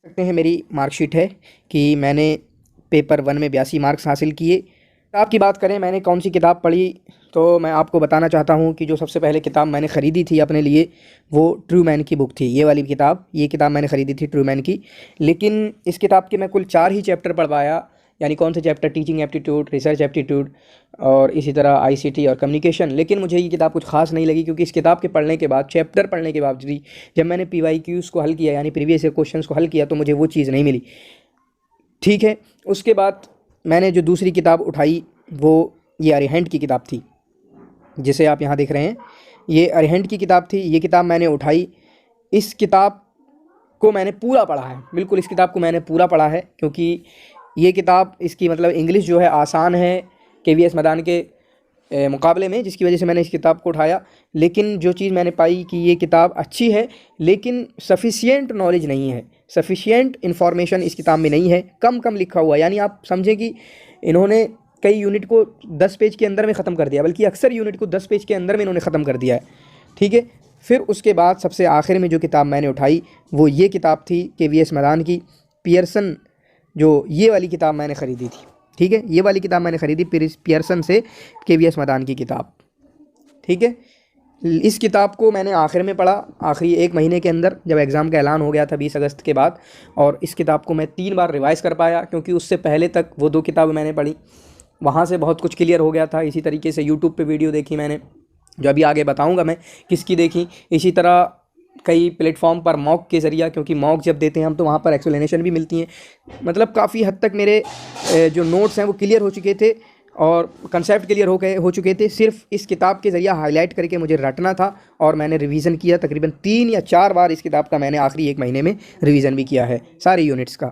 सकते हैं मेरी मार्कशीट है कि मैंने पेपर 1 में 82 मार्क्स हासिल किए। किताब की बात करें मैंने कौन सी किताब पढ़ी, तो मैं आपको बताना चाहता हूँ कि जो सबसे पहले किताब मैंने ख़रीदी थी अपने लिए वो ट्रूमैन की बुक थी। ये वाली किताब, ये किताब मैंने ख़रीदी थी ट्रूमैन की। लेकिन इस किताब के मैं कुल 4 ही चैप्टर पढ़ पाया। यानी कौन से chapter, teaching aptitude, research aptitude और इसी तरह आईसीटी और कम्युनिकेशन। लेकिन मुझे ये किताब कुछ खास नहीं लगी, क्योंकि इस किताब के पढ़ने के बाद, चैप्टर पढ़ने के बाद भी जब मैंने पीवाईक्यूज़ को हल किया यानी प्रीवियस ईयर क्वेश्चंस को हल किया तो मुझे वो चीज़ नहीं मिली। ठीक है, उसके बाद मैंने जो दूसरी किताब उठाई वो ये अरिहंत की किताब थी, जिसे आप यहाँ देख रहे हैं। ये अरिहंत की किताब थी। ये किताब मैंने उठाई। इस किताब को मैंने पूरा पढ़ा है, बिल्कुल इस किताब को मैंने पूरा पढ़ा है, क्योंकि ये किताब, इसकी मतलब इंग्लिश जो है आसान है केवीएस मदान के मुकाबले में, जिसकी वजह से मैंने इस किताब को उठाया। लेकिन जो चीज़ मैंने पाई कि ये किताब अच्छी है लेकिन सफिशिएंट नॉलेज नहीं है, सफिशिएंट इन्फॉर्मेशन इस किताब में नहीं है, कम कम लिखा हुआ है। यानी आप समझें कि इन्होंने कई यूनिट को 10 पेज के अंदर में ख़त्म कर दिया, बल्कि अक्सर यूनिट को 10 पेज के अंदर में इन्होंने ख़त्म कर दिया है। ठीक है, फिर उसके बाद सबसे आखिर में जो किताब मैंने उठाई वो ये किताब थी केवीएस मदान की, पियर्सन। जो ये वाली किताब मैंने ख़रीदी थी, ठीक है, ये वाली किताब मैंने ख़रीदी पियर्सन से, केवीएस मदान की किताब। ठीक है, इस किताब को मैंने आखिर में पढ़ा, आखिरी 1 महीने के अंदर, जब एग्ज़ाम का ऐलान हो गया था 20 अगस्त के बाद। और इस किताब को मैं 3 बार रिवाइज़ कर पाया, क्योंकि उससे पहले तक वो 2 किताबें मैंने पढ़ी, वहाँ से बहुत कुछ क्लियर हो गया था। इसी तरीके से यूट्यूब पे वीडियो देखी मैंने, जो अभी आगे बताऊँगा मैं किसकी देखी। इसी तरह कई प्लेटफॉर्म पर मॉक के ज़रिया, क्योंकि मॉक जब देते हैं हम तो वहाँ पर एक्सप्लेनेशन भी मिलती हैं। मतलब काफ़ी हद तक मेरे जो नोट्स हैं वो क्लियर हो चुके थे और कंसेप्ट क्लियर हो चुके थे। सिर्फ इस किताब के ज़रिए हाईलाइट करके मुझे रटना था, और मैंने रिवीजन किया। तकरीबन 3 या 4 बार इस किताब का मैंने आखिरी 1 महीने में रिवीजन भी किया है सारे यूनिट्स का।